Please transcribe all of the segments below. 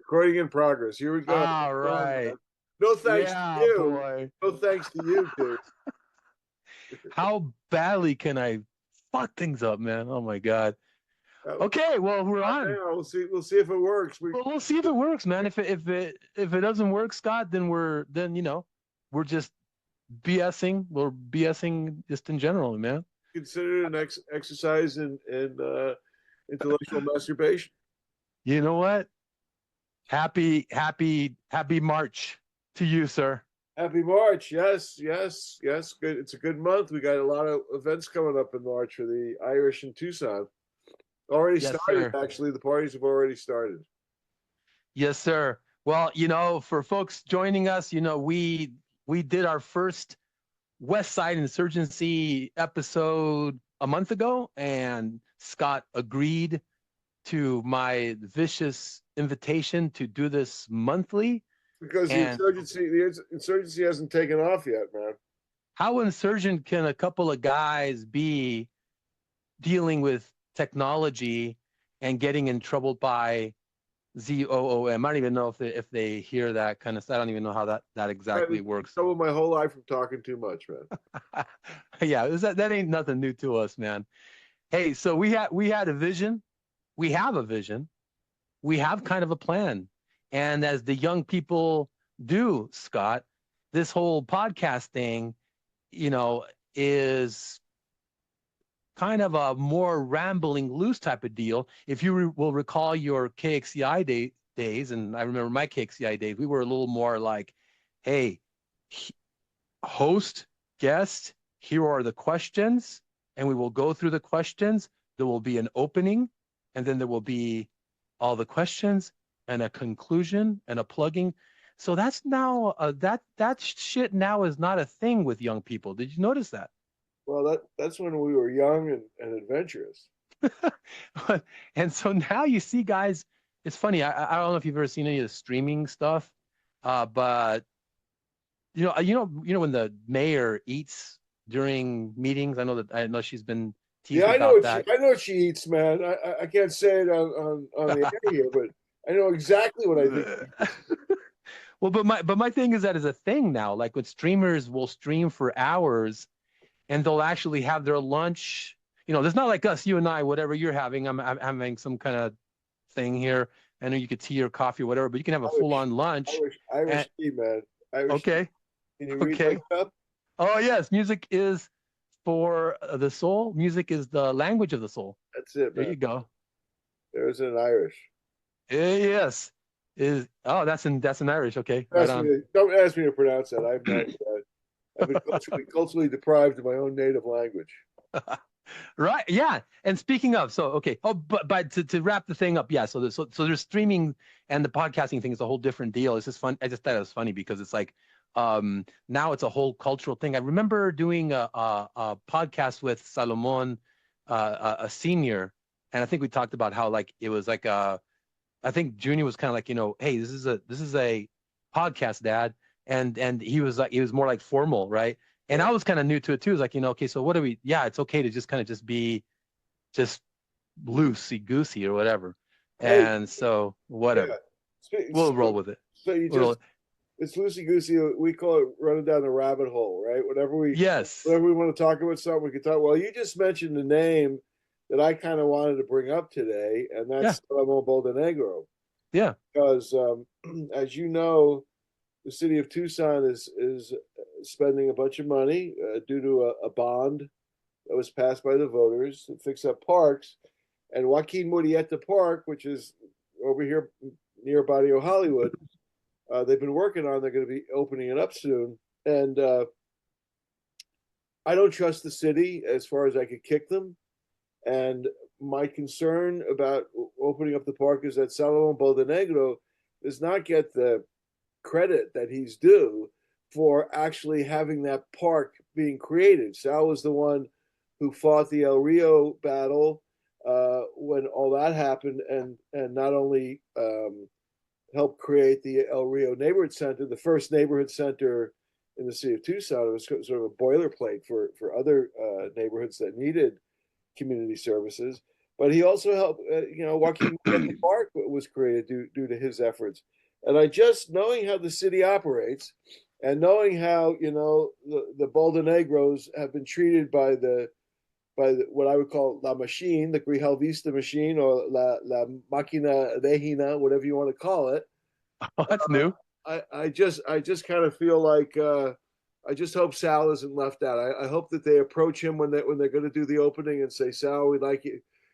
Recording in progress. Here we go. All Wrong, right. man. No thanks to Yeah, you. boy. No thanks to you, dude. How badly can I fuck things up, man? Oh my God. Uh, Okay, well, we're Not on. now. We'll see. We'll see if it works. We Well, we'll see if it works, man. If it doesn't work, Scott, then we're just BSing. We're BSing just in general, man. consider it an exercise in intellectual masturbation. You know what? Happy March to you, sir. Happy March. Yes, yes, yes. Good. It's a good month. We got a lot of events coming up in March for the Irish in Tucson. Already Yes, started, sir. actually. The parties have already started. Yes, sir. Well, for folks joining us, we did our first Westside Insurgency episode a month ago, and Scott agreed to my vicious invitation to do this monthly. Because And the insurgency hasn't taken off yet, man. how insurgent can a couple of guys be dealing with technology and getting in trouble by ZOOM? I don't even know if they hear that kind of stuff. I don't even know how that I've exactly been works. trouble my whole life from talking too much, man. Yeah, that ain't nothing new to us, man. Hey, so we had a vision. We have a vision. We have kind of a plan. And as the young people do, Scott, this whole podcast thing, is kind of a more rambling, loose type of deal. If you will recall your KXCI days, and I remember my KXCI days, we were a little more like, hey, host, guest, here are the questions, and we will go through the questions. There will be an opening, and then there will be all the questions and a conclusion and a plugging. So that's now that shit now is not a thing with young people. Did you notice that? Well, that's when we were young and adventurous. And so now you see guys, it's funny. I don't know if you've ever seen any of the streaming stuff, but when the mayor eats during meetings. I know she's been Yeah, teased about that. I know what she eats, man. I can't say it on the air here, but I know exactly what I think. Well, but my thing is that is a thing now. Like when streamers will stream for hours and they'll actually have their lunch. There's not like us, you and I, whatever you're having. I'm having some kind of thing here. I know you could tea or coffee or whatever, but you can have a full Irish, on lunch. Irish And tea, man. Irish tea. okay, Can you read my okay. cup? Oh yes, music is for the soul. Music is the language of the soul. That's it, There man. you go. There's an Irish. Yes. That's in Irish. Okay, right Ask me on. don't ask me to pronounce that. I have no idea. I've been culturally deprived of my own native language. Right. Yeah. And speaking of, so okay. Oh, but to wrap the thing up, yeah. So there's streaming and the podcasting thing is a whole different deal. It's just fun. I just thought it was funny because it's like now it's a whole cultural thing. I remember doing a podcast with Salomon, a senior, and I think we talked about how like it was like I think Junior was kind of like, hey, this is a podcast, Dad, and he was more like formal, right? And Yeah. I was kind of new to it too. It's like, okay, so what do we? Yeah, it's okay to just kind of just be just loosey goosey or whatever. Hey, And so yeah. whatever, we'll roll with it. So you We'll just roll. it's loosey goosey. We call it running down the rabbit hole, right? Yes. Whenever we want to talk about something, we can talk. Well, you just mentioned the name that I kind of wanted to bring up today, and Yeah. that's Ramon Boldenegro. Yeah. Because, as you know, the city of Tucson is spending a bunch of money due to a bond that was passed by the voters to fix up parks. And Joaquin Murrieta Park, which is over here near Barrio Hollywood, they've been working on. They're going to be opening it up soon, and I don't trust the city as far as I could kick them. And my concern about opening up the park is that Salomon Boldenegro does not get the credit that he's due for actually having that park being created. Sal was the one who fought the El Rio battle when all that happened, and not only helped create the El Rio Neighborhood Center, the first neighborhood center in the city of Tucson. It was sort of a boilerplate for other neighborhoods that needed community services. but he also helped. Joaquin Murrieta Park was created due to his efforts. And I just knowing how the city operates, and knowing how the Boldenegros have been treated by what I would call la machine, the Grijalvista machine, or la máquina vejina, whatever you want to call it. Oh, that's new. I just kind of feel like I just hope Sal isn't left out. I hope that they approach him when they're going to do the opening and say, Sal, we'd like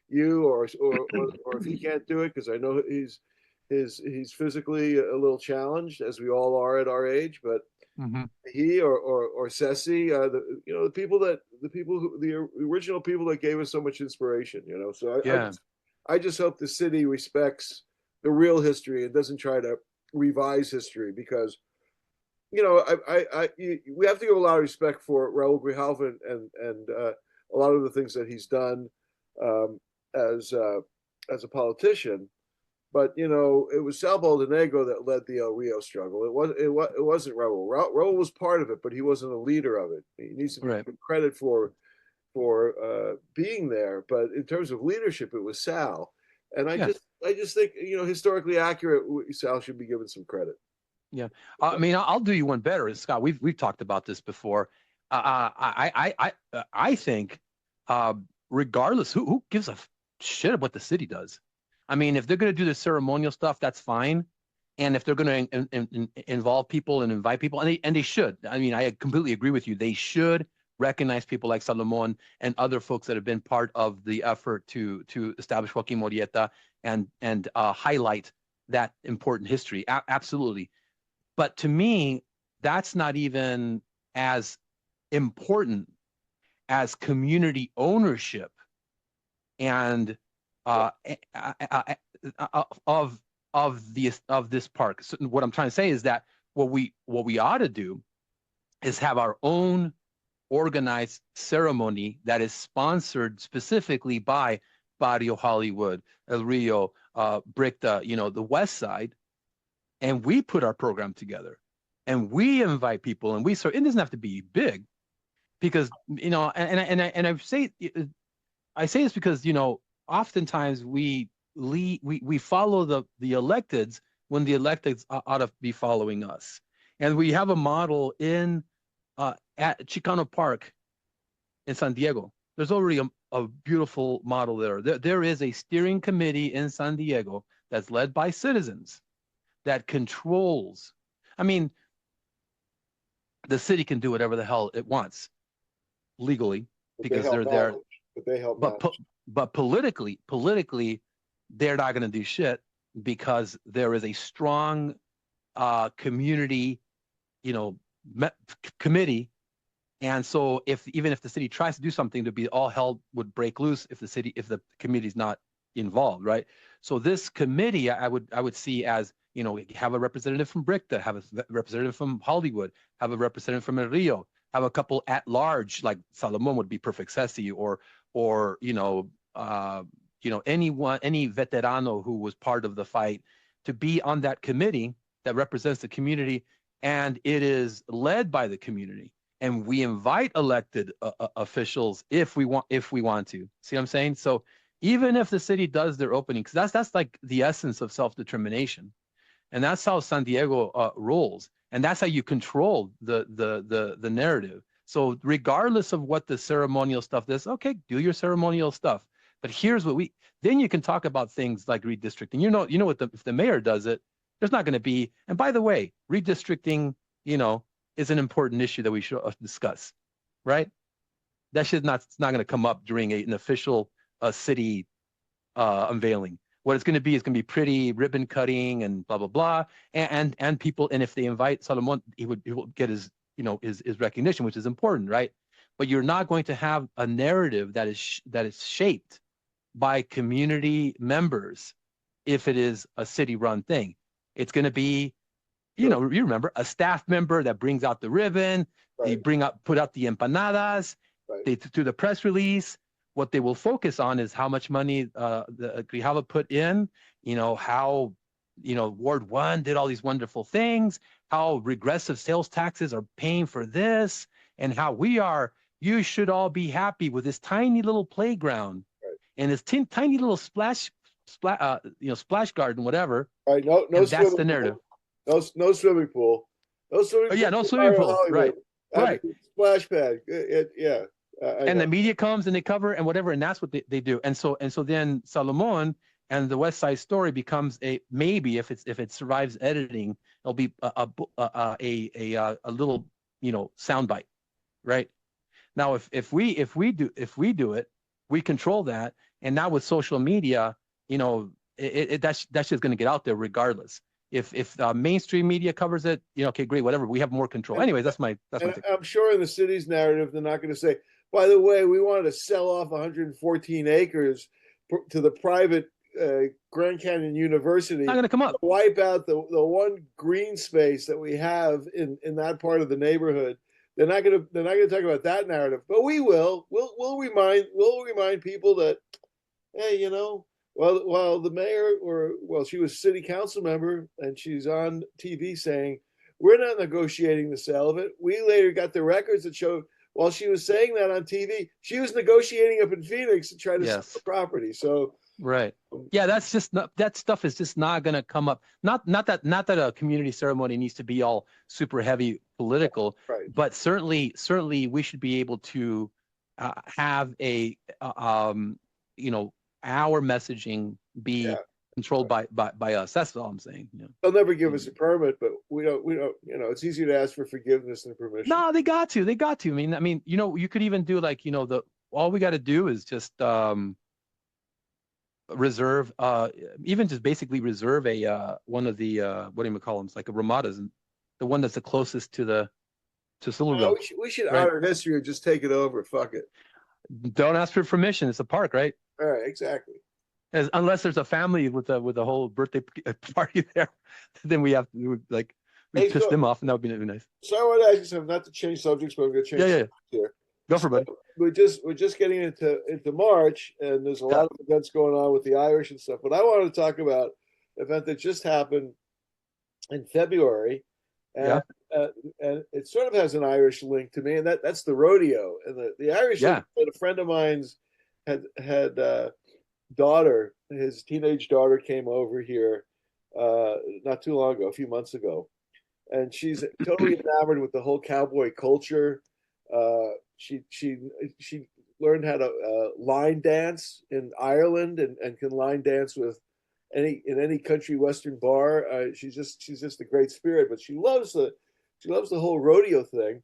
you, or if he can't do it, because I know he's physically a little challenged, as we all are at our age, but Mm-hmm. he or Ceci, the original people that gave us so much inspiration. So Yeah. I just hope the city respects the real history and doesn't try to revise history, because we have to give a lot of respect for Raul Grijalva and a lot of the things that he's done um, as as a politician. But it was Sal Boldenegro that led the El Rio struggle. It wasn't Raul. Raul was part of it, but he wasn't a leader of it. He needs to be Right. given credit for being there. But in terms of leadership, it was Sal. And Yes. I just think historically accurate, Sal should be given some credit. Yeah. I mean, I'll do you one better, Scott. We've talked about this before. I think, regardless, who gives a shit about what the city does? I mean, if they're going to do the ceremonial stuff, that's fine. And if they're going to involve people and invite people, and they should. I mean, I completely agree with you. They should recognize people like Salomon and other folks that have been part of the effort to establish Joaquin Murrieta and highlight that important history. Absolutely. But to me, that's not even as important as community ownership and of this park. So what I'm trying to say is that what we ought to do is have our own organized ceremony that is sponsored specifically by Barrio Hollywood, El Rio, Bricta, the Westside, and we put our program together, and we invite people, and it doesn't have to be big, because I say this because oftentimes we follow the electeds when the electeds ought to be following us, and we have a model at Chicano Park in San Diego. There's already a beautiful model there. There is a steering committee in San Diego that's led by citizens that controls. I mean, the city can do whatever the hell it wants legally because they're there. But they help but politically, they're not going to do shit because there is a strong community, committee. And so even if the city tries to do something, to be all hell would break loose if the committee's not involved, right? So this committee, I would see as, have a representative from Bricta, have a representative from Hollywood, have a representative from El Rio, have a couple at large, like Salomon would be perfect Ceci, or any veterano who was part of the fight, to be on that committee that represents the community, and it is led by the community. And we invite elected officials if we want to. See what I'm saying? So even if the city does their opening, because that's like the essence of self-determination, and that's how San Diego rolls, and that's how you control the narrative. So regardless of what the ceremonial stuff is, okay, do your ceremonial stuff. But here's what then you can talk about things like redistricting. If the mayor does it, there's not going to be. And by the way, redistricting, is an important issue that we should discuss, right? That should not. It's not going to come up during an official city unveiling. What it's going to be is going to be pretty ribbon cutting and blah blah blah, and people. And if they invite Salomon, he will get his recognition, which is important, right? But you're not going to have a narrative that is shaped by community members if it is a city-run thing. It's going to be, you remember, a staff member that brings out the ribbon, right. They put out the empanadas, right. They do the press release. What they will focus on is how much money the Grijalva put in, how, Ward 1 did all these wonderful things, how regressive sales taxes are paying for this, and how you should all be happy with this tiny little playground. Right. in this tiny little splash garden, whatever. Right? No, no And that's swimming the narrative. pool. No, no swimming pool. No swimming Oh pool yeah, no in swimming pool. Hollywood. Right, I mean, right. splash pad. Yeah, I And know. the media comes and they cover and whatever, and that's what they do. And so then Salomon and the West Side Story becomes a maybe if it survives editing, it'll be a little soundbite, right? Now if we do it, we control that, and now with social media, that's just going to get out there regardless. If mainstream media covers it, okay, great, whatever. We have more control. And, Anyways, that's my take. I'm sure in the city's narrative, they're not going to say, by the way, we wanted to sell off 114 acres to the private Grand Canyon University, Not going to come up. wipe out the one green space that we have in that part of the neighborhood. They're not gonna talk about that narrative, but we will. We'll remind people that, hey, while the mayor she was city council member and she's on TV saying we're not negotiating the sale of it. We later got the records that showed while she was saying that on TV, she was negotiating up in Phoenix to try to sell the property. So right. Yeah, that stuff is just not going to come up. Not that a community ceremony needs to be all super heavy political, right. but certainly we should be able to have our messaging be controlled by us. That's all I'm saying. Yeah. They'll never give us a permit, but we don't. It's easier to ask for forgiveness than permission. No, they got to. I mean, you could even do like, all we got to do is just reserve, even just basically reserve a one of the what do you call them? It's like a Ramadas, and the one that's the closest to Silverville. We should honor history or just take it over. Fuck it. Don't ask for permission. It's a park, right? All right, exactly. Unless there's a family with a whole birthday party there, then we have to piss them off, and that would be nice. So I want to ask you something, not to change subjects, but I'm going to change subjects here. Go for it, buddy. We're just getting into March, and there's a lot of events going on with the Irish and stuff. But I wanted to talk about an event that just happened in February, and it sort of has an Irish link to me, and that's the rodeo. And the Irish, a friend of mine's had daughter, his teenage daughter came over here not too long ago, a few months ago, and she's totally enamored with the whole cowboy culture. She learned how to line dance in Ireland and can line dance with any country western bar. She's just a great spirit, but she loves the whole rodeo thing.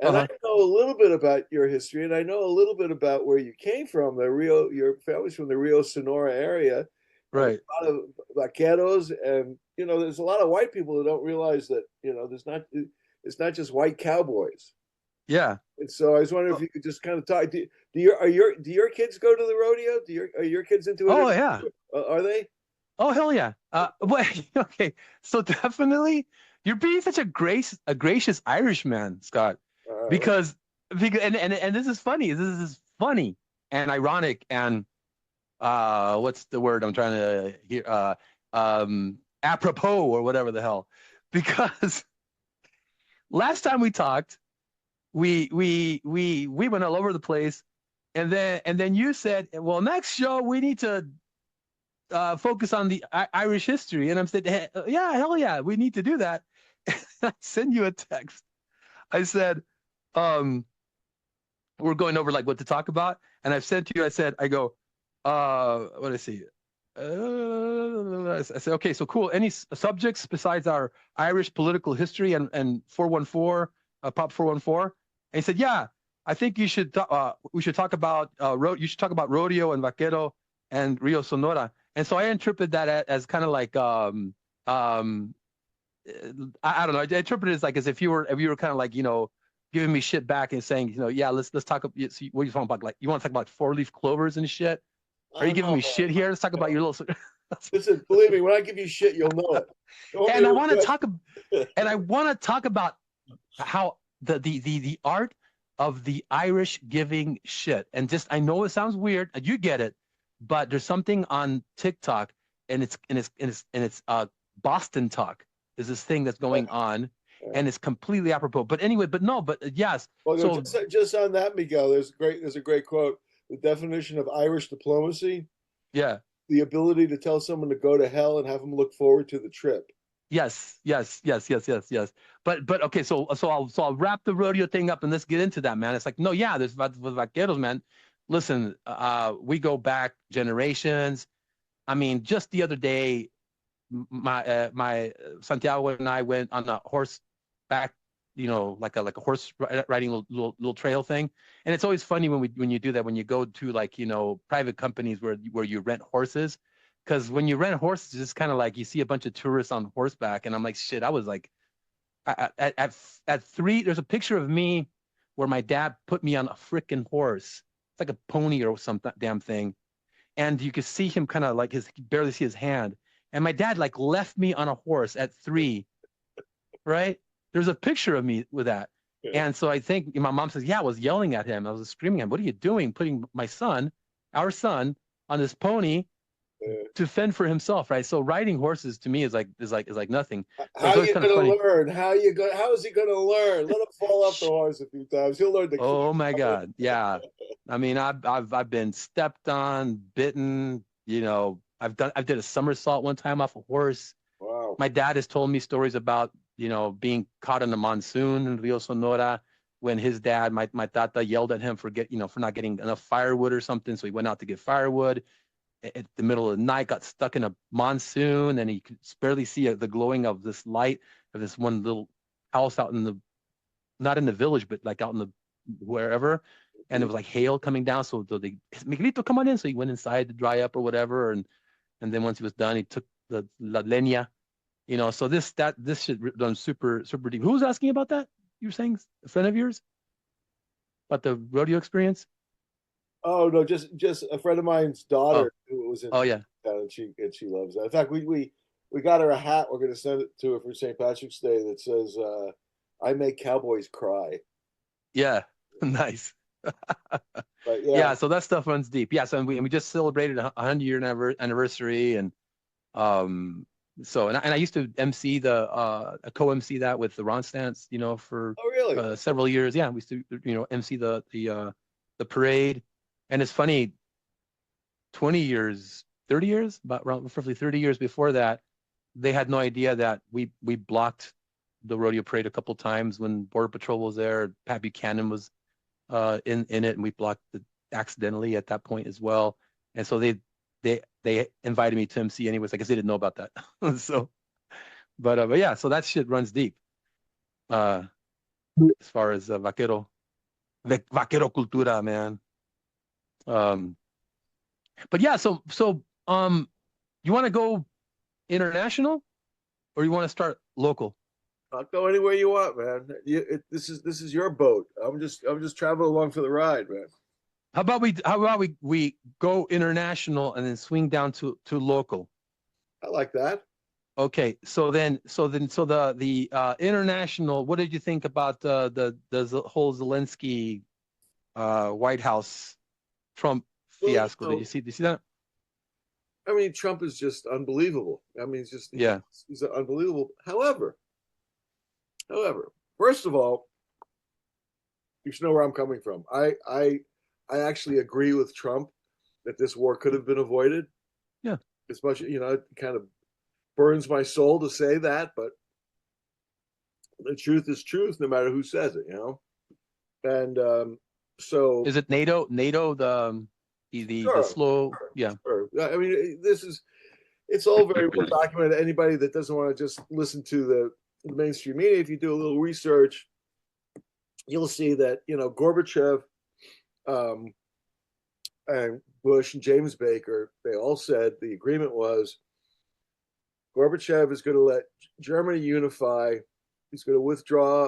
And I know a little bit about your history, and I know a little bit about where you came from. Your family's from the Rio Sonora area, right? A lot of vaqueros, and there's a lot of white people who don't realize that it's not just white cowboys. Yeah. And so I was wondering if you could just kind of talk. Do your kids go to the rodeo? Are your kids into it? Oh yeah. Are they? Oh hell yeah. Okay. So definitely, you're being such a gracious Irishman, Scott. Because and this is funny. This is funny and ironic and what's the word I'm trying to hear? Apropos or whatever the hell. Because last time we talked, we went all over the place, and then you said, well, next show we need to focus on the Irish history, and I'm saying, hey, yeah, hell yeah, we need to do that. I send you a text. I said, we're going over like what to talk about, and I've sent you. I go, what did I say? I said, okay, so cool. Any subjects besides our Irish political history and 414, Prop 414? And he said, yeah, I think we should talk about you should talk about rodeo and vaquero and Rio Sonora. And so I interpret that as kind of like I don't know. I interpret it as like as if you were kind of like giving me shit back and saying yeah, let's talk. What are you talking about? Like you want to talk about 4-leaf clovers and shit? Are you giving me shit here? Let's talk about your little. Listen, believe me, when I give you shit, you'll know it. And I want to talk about how the art of the Irish giving shit. And just, I know it sounds weird, you get it, but there's something on TikTok, and it's Boston talk. There's this thing that's going on, and it's completely apropos. But anyway, but yes. Well, so just on that, Miguel, there's a great quote. the definition of Irish diplomacy, Yeah. the ability to tell someone to go to hell and have them look forward to the trip. Yes, yes, yes, yes, yes, yes. But okay, so I'll wrap the rodeo thing up and let's get into that, man. It's like, no, yeah, there's with vaqueros, man. Listen, we go back generations. I mean, just the other day, my Santiago and I went on a horseback, like a horse riding little trail thing. And it's always funny when you do that, when you go to like, private companies where you rent horses. Because when you rent horses, it's kind of like you see a bunch of tourists on horseback, and I'm like, shit. I was like, at 3, there's a picture of me where my dad put me on a freaking horse. It's like a pony or some damn thing, and you could see him kind of like you barely see his hand. And my dad like left me on a horse at 3, right? There's a picture of me with that. Yeah. And so I think my mom says, yeah, I was yelling at him. I was screaming at him, what are you doing? Putting our son on this pony Yeah. to fend for himself, right? So riding horses to me is like nothing. But How it's always you kind of gonna funny. learn? How is he gonna learn? Let him fall off the horse a few times. He'll learn to climb. Oh my God. Yeah. I mean, I've been stepped on, bitten, I did a somersault one time off a horse. Wow. My dad has told me stories about, being caught in a monsoon in Rio Sonora when his dad, my tata, yelled at him for not getting enough firewood or something. So he went out to get firewood at the middle of the night, got stuck in a monsoon, and he could barely see the glowing of this light of this one little house out not in the village, but like out in the wherever. And it was like hail coming down. So they, Miguelito, come on in. So he went inside to dry up or whatever. And then once he was done, he took the la leña, so this shit done super, super deep. Who was asking about that? You were saying a friend of yours about the rodeo experience? Oh no, just a friend of mine's Oh, daughter who was in oh yeah. town, and she loves that. In fact, we got her a hat. We're going to send it to her for St. Patrick's Day that says, "I make cowboys cry." Yeah. Nice. But yeah, Yeah, so that stuff runs deep. Yeah, so and we just celebrated a 100-year anniversary, and um, and I used to MC co-MC that with the Ron Stance, for oh really? several years. Yeah, we used to MC the parade, and it's funny, 20 years, 30 years, about roughly 30 years before that, they had no idea that we blocked the rodeo parade a couple times when Border Patrol was there. Pat Buchanan was in it, and we blocked it accidentally at that point as well. And so they invited me to MC anyways. I guess they didn't know about that. So, but yeah, so that shit runs deep. Uh, as far as vaquero cultura, man. Um, but yeah, you want to go international or you want to start local? I'll go anywhere you want, man. This is your boat. I'm just traveling along for the ride, man. How about we go international and then swing down to local? I like that. Okay, so the international. What did you think about the whole Zelensky White House Trump Well, fiasco? Did you see that? I mean, Trump is just unbelievable. I mean, Yeah, he's unbelievable. However, first of all, you should know where I'm coming from. I actually agree with Trump that this war could have been avoided. yeah. As much, it kind of burns my soul to say that, but the truth is truth, no matter who says it. And so, Is it NATO? NATO the sure, slow? Yeah, sure. I mean, it's all very well documented. Anybody that doesn't want to just listen to the mainstream media, if you do a little research, you'll see that Gorbachev, um, and Bush and James Baker, they all said the agreement was Gorbachev is going to let Germany unify. He's going to withdraw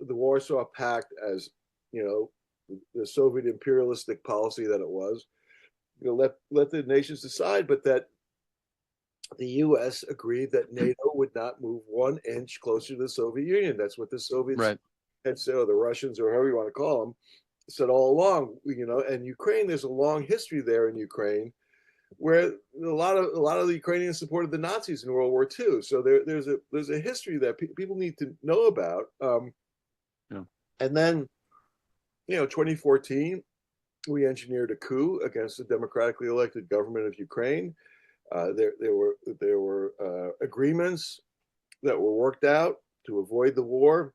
the Warsaw Pact as the Soviet imperialistic policy that it was. Let the nations decide, but that the U.S. agreed that NATO would not move 1 inch closer to the Soviet Union. That's what the Soviets right. had said, or the Russians, or however you want to call them, said all along. And Ukraine, there's a long history there in Ukraine where a lot of the Ukrainians supported the Nazis in World War II. So there's a history that people need to know about. Yeah. And then 2014, We engineered a coup against the democratically elected government of Ukraine. There were agreements that were worked out to avoid the war.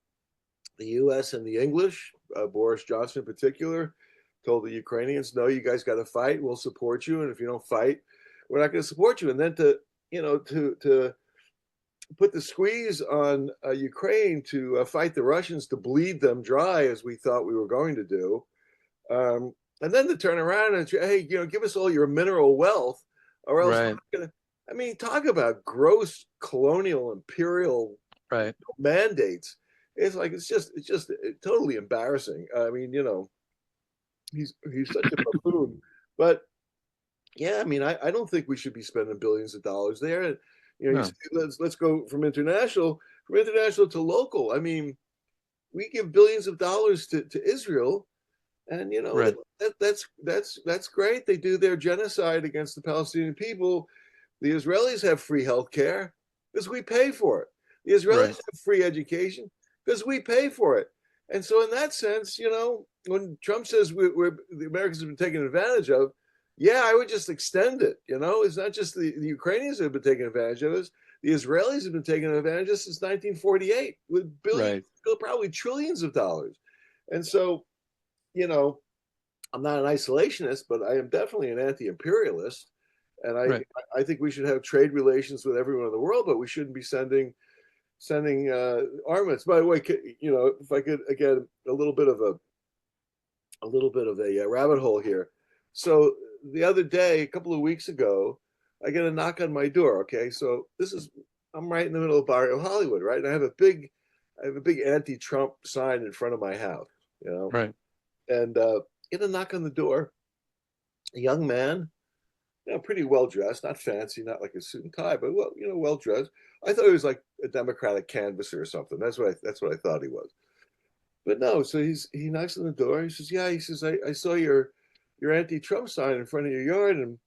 The U.S. and the English, Boris Johnson in particular, told the Ukrainians, "No, you guys got to fight. We'll support you, and if you don't fight, we're not going to support you." And then to put the squeeze on Ukraine to fight the Russians, to bleed them dry, as we thought we were going to do, and then to turn around and say, "Hey, give us all your mineral wealth, or else we're Right. not going to." I mean, talk about gross colonial imperial Right. mandates. It's just totally embarrassing. I mean, he's such a buffoon. But yeah, I mean, I don't think we should be spending billions of dollars there. And you No. say, let's go from international to local. I mean, we give billions of dollars to Israel, and Right. that's great. They do their genocide against the Palestinian people. The Israelis have free health care because we pay for it. The Israelis Right. have free education because we pay for it. And so, in that sense, when Trump says the Americans have been taken advantage of, yeah, I would just extend it. It's not just the Ukrainians that have been taken advantage of us. The Israelis have been taken advantage of since 1948 with billions, Right. probably trillions of dollars. And so, you know, I'm not an isolationist, but I am definitely an anti-imperialist, and I Right. I think we should have trade relations with everyone in the world, but we shouldn't be sending armaments. By the way, if I could again a little bit of a rabbit hole here. So the other day, a couple of weeks ago, I get a knock on my door. Okay, so I'm right in the middle of Barrio Hollywood, right? And I have a big anti-Trump sign in front of my house, Right. and get a knock on the door. A young man, pretty well dressed, not fancy, not like a suit and tie, but well dressed. I thought he was like a Democratic canvasser or something. That's what I thought he was. But no, so he knocks on the door. He says, "Yeah," he says, "I saw your anti-Trump sign in front of your yard, and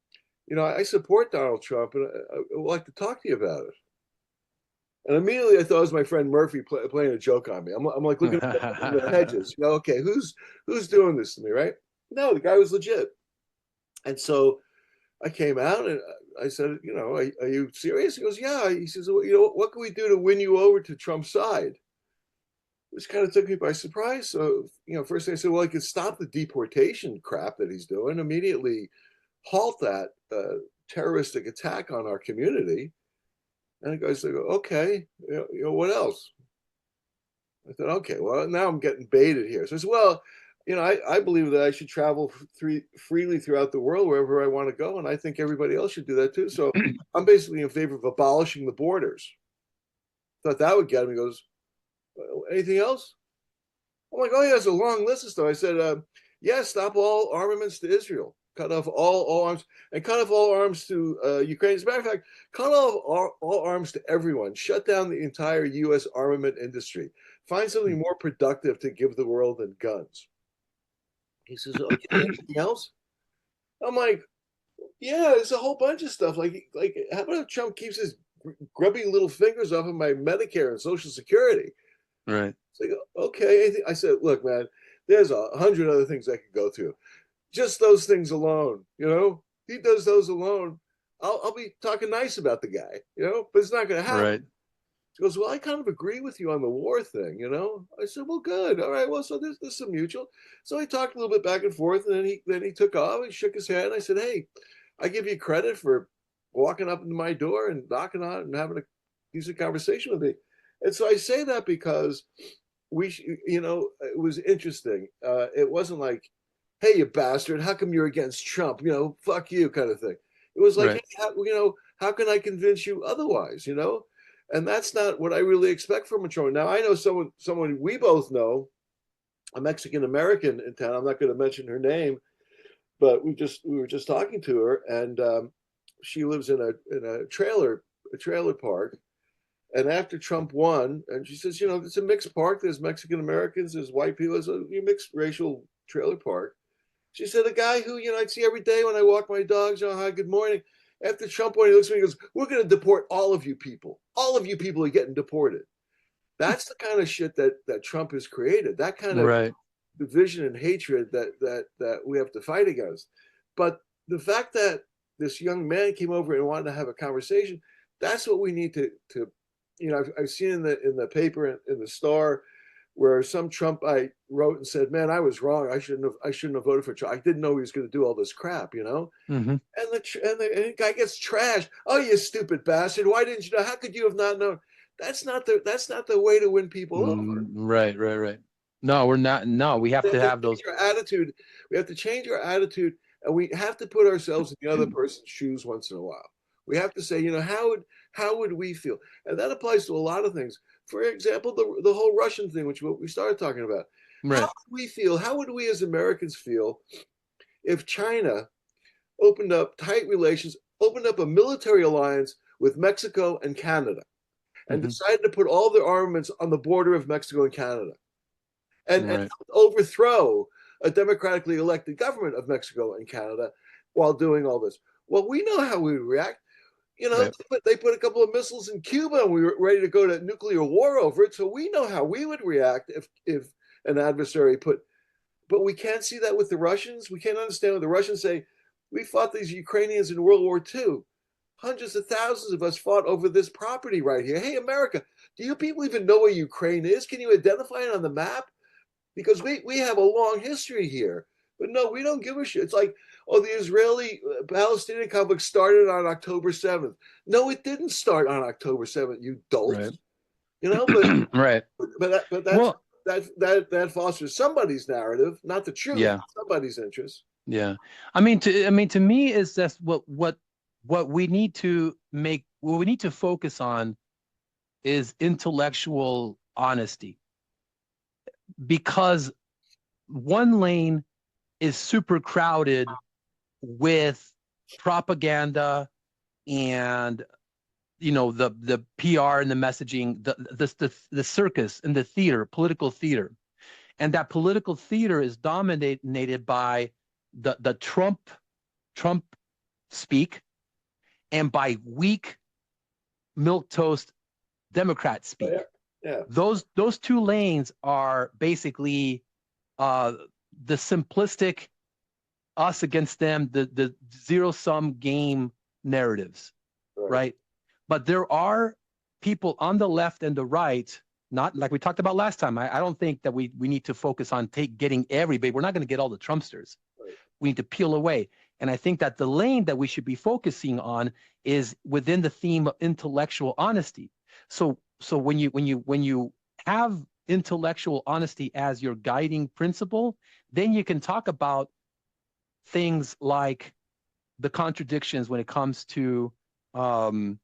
I support Donald Trump, and I would like to talk to you about it." And immediately I thought it was my friend Murphy playing a joke on me. I'm like looking at the hedges. Okay, who's doing this to me, right? No, the guy was legit. And so I came out and I said, are you serious? He goes, yeah. He says, well, what can we do to win you over to Trump's side? Which kind of took me by surprise. So, first I said, well, I could stop the deportation crap that he's doing, immediately halt that terroristic attack on our community. And the guy said, okay, what else? I thought, okay, well, now I'm getting baited here. So I said, well, I believe that I should travel freely throughout the world wherever I want to go, and I think everybody else should do that too. So I'm basically in favor of abolishing the borders. Thought that would get him. He goes, anything else? I'm like, oh yeah, there's a long list of stuff. I said, yeah, stop all armaments to Israel, cut off all arms, and cut off all arms to Ukraine. As a matter of fact, cut off all arms to everyone. Shut down the entire U.S. armament industry. Find something more productive to give the world than guns. He says, okay, anything else? I'm like, yeah, there's a whole bunch of stuff. Like, how about if Trump keeps his grubby little fingers off of my Medicare and Social Security? Right. It's like, okay. I said, look, man, there's 100 other things I could go through. Just those things alone, he does those alone. I'll be talking nice about the guy, but it's not going to happen. Right. He goes, well, I kind of agree with you on the war thing, I said, well, good. All right. Well, so there's some mutual. So I talked a little bit back and forth, and then he took off. He shook his hand. I said, hey, I give you credit for walking up into my door and knocking on it and having a decent conversation with me. And so I say that because it was interesting. It wasn't like, hey, you bastard, how come you're against Trump? Fuck you kind of thing. It was like, Right. hey, how can I convince you otherwise? And that's not what I really expect from a Trump. Now I know someone we both know, a Mexican American in town. I'm not going to mention her name, but we were just talking to her, and she lives in a trailer park. And after Trump won, and she says, it's a mixed park. There's Mexican Americans, there's white people, there's a mixed racial trailer park. She said, the guy who I'd see every day when I walk my dogs, hi, good morning. After Trump won, he looks at me and goes, we're going to deport all of you people. All of you people are getting deported. That's the kind of shit that Trump has created. That kind of Right. division and hatred that we have to fight against. But the fact that this young man came over and wanted to have a conversation, that's what we need to I've seen in the paper in the Star where some Trumpite wrote and said, "Man, I was wrong. I shouldn't have voted for Trump. I didn't know he was going to do all this crap, you know." Mm-hmm. And the guy gets trashed. Oh, you stupid bastard! Why didn't you know? How could you have not known? That's not the way to win people over. Right. No, we're not. No, we have to have those. Our attitude. We have to change our attitude, and we have to put ourselves in the other person's shoes once in a while. We have to say, how would we feel? And that applies to a lot of things. For example, the whole Russian thing, which we started talking about. Right. How would we feel? How would we as Americans feel if China opened up tight relations, opened up a military alliance with Mexico and Canada, and decided to put all their armaments on the border of Mexico and Canada, and overthrow a democratically elected government of Mexico and Canada while doing all this? Well, we know how we would react. They put a couple of missiles in Cuba and we were ready to go to nuclear war over it. So we know how we would react if an adversary but we can't see that with the Russians. We can't understand when the Russians say, we fought these Ukrainians in World War II. Hundreds of thousands of us fought over this property right here. Hey, America, do you people even know where Ukraine is? Can you identify it on the map? Because we have a long history here. But no, we don't give a shit. It's like, oh, the Israeli-Palestinian conflict started on October 7th. No, it didn't start on October 7th, you dolts. Right. But right. But that fosters somebody's narrative, not the truth. Yeah. Somebody's interest. Yeah. I mean, to me, is that's what we need to make. What we need to focus on is intellectual honesty, because one lane is super crowded with propaganda and the PR and the messaging, the circus and the theater, political theater, and that political theater is dominated by the Trump speak and by weak milquetoast Democrat speak. Yeah. Those two lanes are basically the simplistic us against them, the zero-sum game narratives, right? But there are people on the left and the right, not like we talked about last time. I don't think that we need to focus on getting everybody. We're not going to get all the Trumpsters. Right. We need to peel away. And I think that the lane that we should be focusing on is within the theme of intellectual honesty. So when you have intellectual honesty as your guiding principle, then you can talk about things like the contradictions when it comes to Russia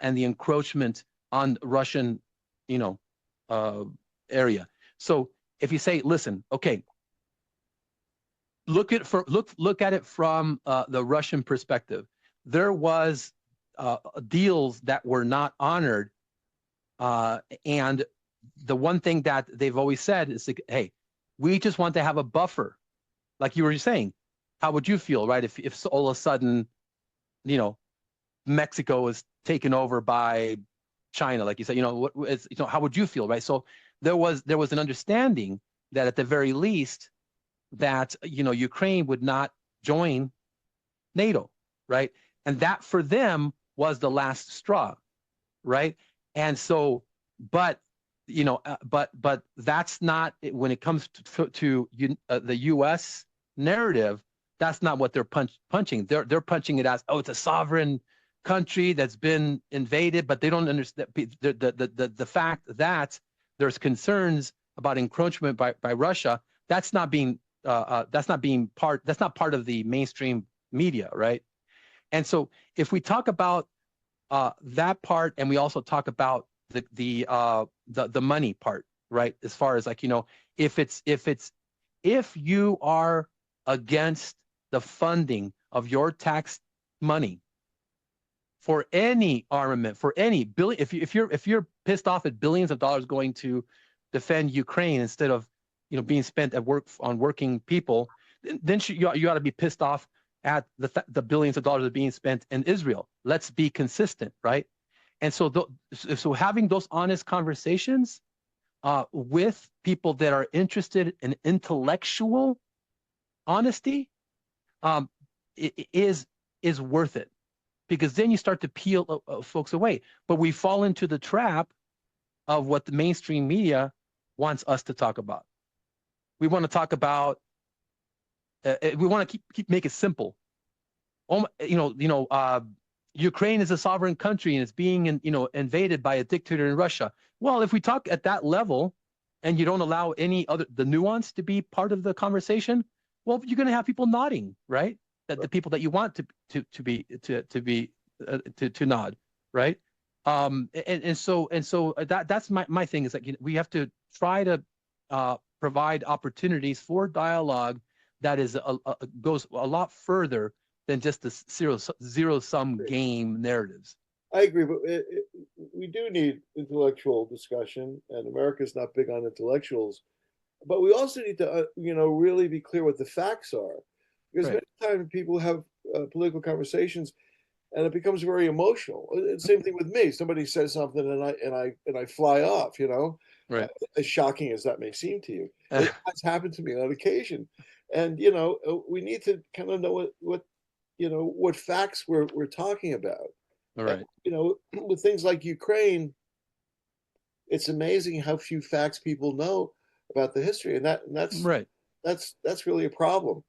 and the encroachment on Russian, area. So if you say, listen, okay, look at it from the Russian perspective. There was deals that were not honored, and the one thing that they've always said is, like, hey, we just want to have a buffer, like you were saying. How would you feel, right, if all of a sudden, Mexico is taken over by China, like you said, how would you feel, right? So there was an understanding that at the very least that Ukraine would not join NATO, right? And that for them was the last straw, right? And so, but that's not, when it comes to the U.S. narrative, that's not what they're punching. They're punching it as, oh, it's a sovereign country that's been invaded, but they don't understand the fact that there's concerns about encroachment by Russia. That's not part of the mainstream media, right? And so if we talk about that part, and we also talk about the money part, right? As far as, like, if you are against the funding of your tax money for any armament, for any billion, if you're pissed off at billions of dollars going to defend Ukraine instead of being spent on working people, then you ought to be pissed off at the billions of dollars that are being spent in Israel. Let's be consistent, right? And so having those honest conversations with people that are interested in intellectual honesty, um, is worth it, because then you start to peel folks away. But we fall into the trap of what the mainstream media wants us to talk about. We want to talk about. We want to keep make it simple. Ukraine is a sovereign country and it's being invaded by a dictator in Russia. Well, if we talk at that level, and you don't allow the nuance to be part of the conversation, well, you're going to have people nodding, right? That the people that you want to nod, right? So that's my thing is like, we have to try to provide opportunities for dialogue that is goes a lot further than just the zero-sum game narratives. I agree, but we do need intellectual discussion, and America's not big on intellectuals. But we also need to, really be clear what the facts are, because many times people have political conversations, and it becomes very emotional. Same thing with me. Somebody says something, and I fly off. Right. As shocking as that may seem to you, it has happened to me on occasion, and we need to kind of know what facts we're talking about. All right. And, with things like Ukraine, it's amazing how few facts people know about the history, and that's right. That's really a problem.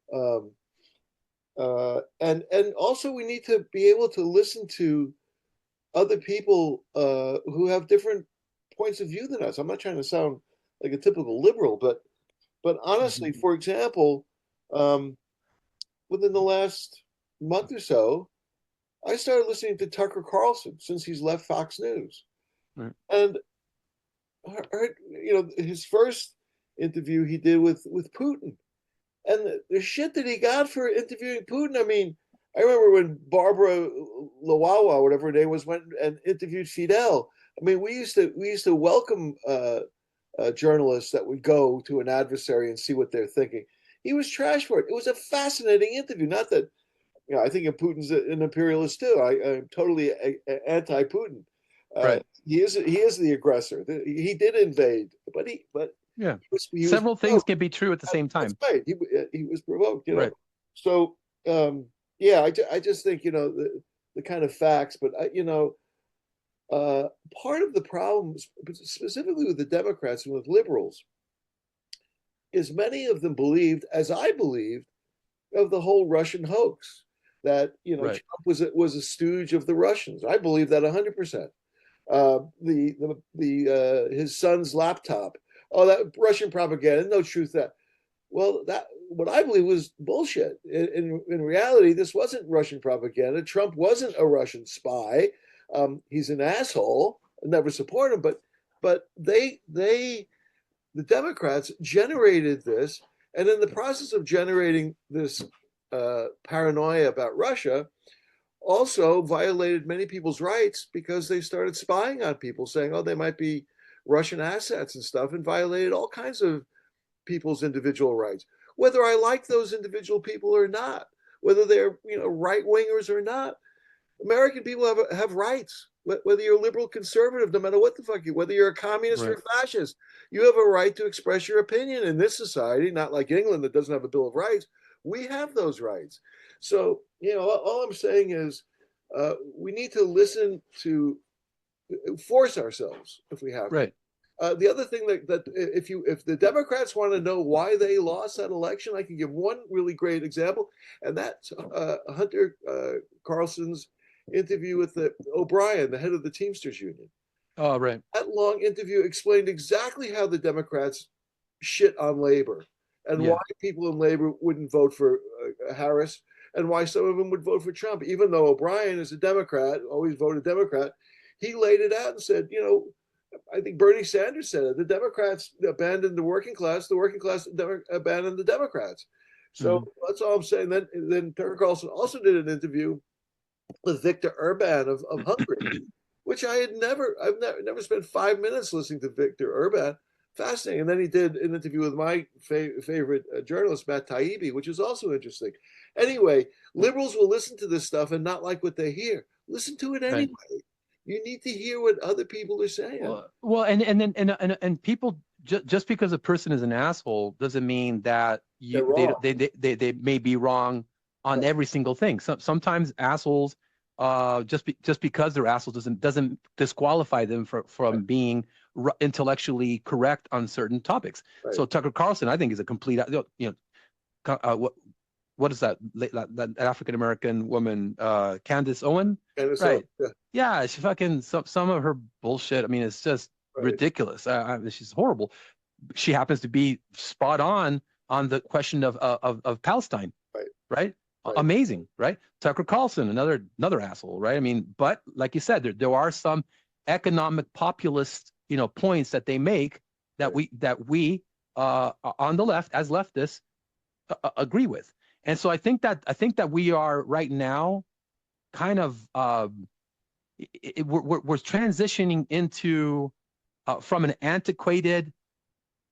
And also we need to be able to listen to other people who have different points of view than us. I'm not trying to sound like a typical liberal, but honestly, for example, within the last month or so, I started listening to Tucker Carlson since he's left Fox News. Right. And his first interview he did with Putin, and the shit that he got for interviewing Putin. I mean, I remember when Barbara Lawawa, whatever her name was, went and interviewed Fidel. I mean, we used to welcome journalists that would go to an adversary and see what they're thinking. He was trashed for it. It was a fascinating interview. Not that, I think Putin's an imperialist too. I'm totally anti-Putin. Right. He is the aggressor. He did invade, but yeah, several things can be true at the same time. That's right. He was provoked. Right. So I just think the kind of facts, but part of the problem, specifically with the Democrats and with liberals, is many of them believed, as I believed, of the whole Russian hoax, that Trump was a stooge of the Russians. I believe that 100%. His son's laptop, that Russian propaganda, no truth that. Well, that what I believe was bullshit. In reality, this wasn't Russian propaganda. Trump wasn't a Russian spy. He's an asshole. I never support him, but the Democrats generated this, and in the process of generating this paranoia about Russia, also violated many people's rights, because they started spying on people, saying, they might be Russian assets and stuff, and violated all kinds of people's individual rights, whether I like those individual people or not, whether they're right wingers or not. American people have rights, whether you're liberal, conservative, no matter what the fuck whether you're a communist or a fascist, you have a right to express your opinion in this society. Not like England that doesn't have a Bill of Rights. We have those rights. So all I'm saying is we need to listen to force ourselves if we have to. The other thing that if the Democrats want to know why they lost that election, I can give one really great example, and that's Hunter Carlson's interview with O'Brien, the head of the Teamsters Union. Oh, right. That long interview explained exactly how the Democrats shit on labor, and why people in labor wouldn't vote for Harris, and why some of them would vote for Trump, even though O'Brien is a Democrat, always voted Democrat. He laid it out and said, I think Bernie Sanders said it. The Democrats abandoned the working class abandoned the Democrats. So that's all I'm saying. Then Tucker Carlson also did an interview with Viktor Orban of Hungary, which I've never spent 5 minutes listening to Viktor Orban. Fascinating. And then he did an interview with my favorite journalist, Matt Taibbi, which is also interesting. Anyway, liberals will listen to this stuff and not like what they hear. Listen to it anyway. You need to hear what other people are saying. Well, and people just because a person is an asshole doesn't mean that They're wrong. they may be wrong on Right. every single thing. Sometimes assholes, just because they're assholes doesn't disqualify them from being intellectually correct on certain topics. Right. So Tucker Carlson, I think, is a complete, what is that African American woman, Candace Owen? And so, Right. Yeah, she fucking some of her bullshit. I mean, it's just ridiculous. She's horrible. She happens to be spot on the question of Palestine. Right. Amazing, right? Tucker Carlson, another asshole, right? I mean, but like you said, there are some economic populist, points that they make that we on the left, as leftists, agree with. And so I think that we are right now kind of we're transitioning into from an antiquated,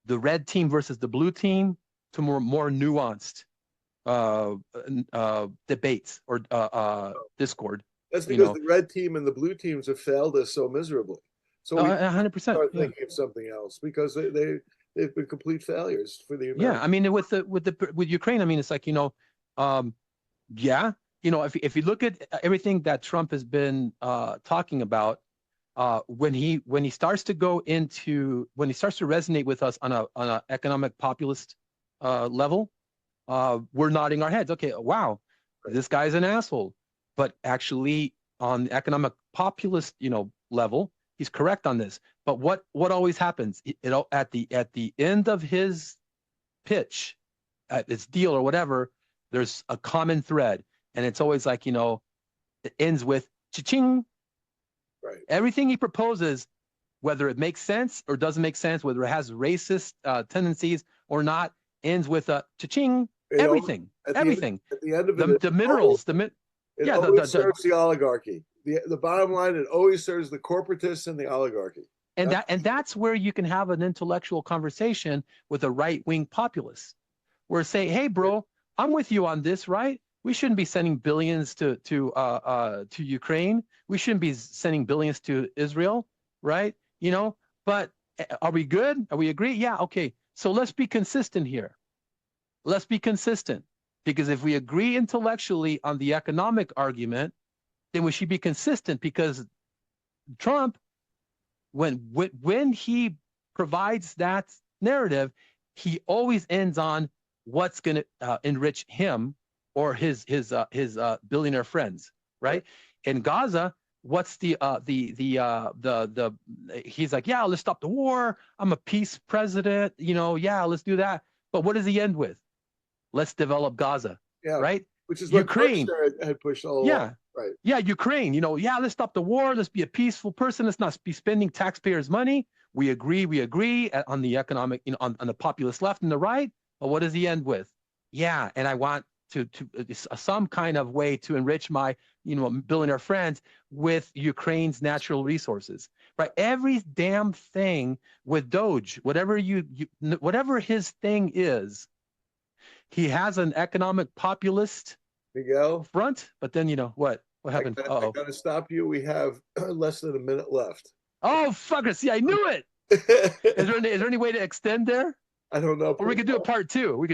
the red team versus the blue team, to more nuanced debates or discord. That's because the red team and the blue teams have failed us so miserably. So we 100%. start thinking of something else, because they've been complete failures for the Americans. Yeah, I mean, with Ukraine, I mean, it's like, yeah, if you look at everything that Trump has been talking about, when he starts to resonate with us on a economic populist level, we're nodding our heads. Okay, wow, this guy's an asshole. But actually, on the economic populist, level, he's correct on this. But what always happens? At the end of his pitch, at his deal or whatever, there's a common thread, and it's always like, it ends with cha-ching. Right. Everything he proposes, whether it makes sense or doesn't make sense, whether it has racist tendencies or not, ends with a cha-ching. Everything. At the end of it, the minerals, it always serves the oligarchy. The bottom line, it always serves the corporatists and the oligarchy. And that's where you can have an intellectual conversation with a right-wing populist, where say, hey, bro, I'm with you on this, right? We shouldn't be sending billions to Ukraine. We shouldn't be sending billions to Israel, right? But are we good? Are we agree? Yeah, okay. So let's be consistent here. Let's be consistent. Because if we agree intellectually on the economic argument, then we should be consistent, because Trump, when he provides that narrative, he always ends on what's going to enrich him or his billionaire friends, right? In Gaza, what's he's like, yeah, let's stop the war. I'm a peace president, yeah, let's do that. But what does he end with? Let's develop Gaza, right? Which is what Ukraine had pushed all along. Right. Yeah, Ukraine, yeah, let's stop the war. Let's be a peaceful person. Let's not be spending taxpayers' money. We agree on the economic, on the populist left and the right. But what does he end with? Yeah, and I want to some kind of way to enrich my, billionaire friends with Ukraine's natural resources, right? Every damn thing with Doge, whatever whatever his thing is, he has an economic populist Miguel front, but then what happened? I gotta stop you. We have less than a minute left. Oh, fucker! See, I knew it. Is there any way to extend there? I don't know. Or we could do a part two.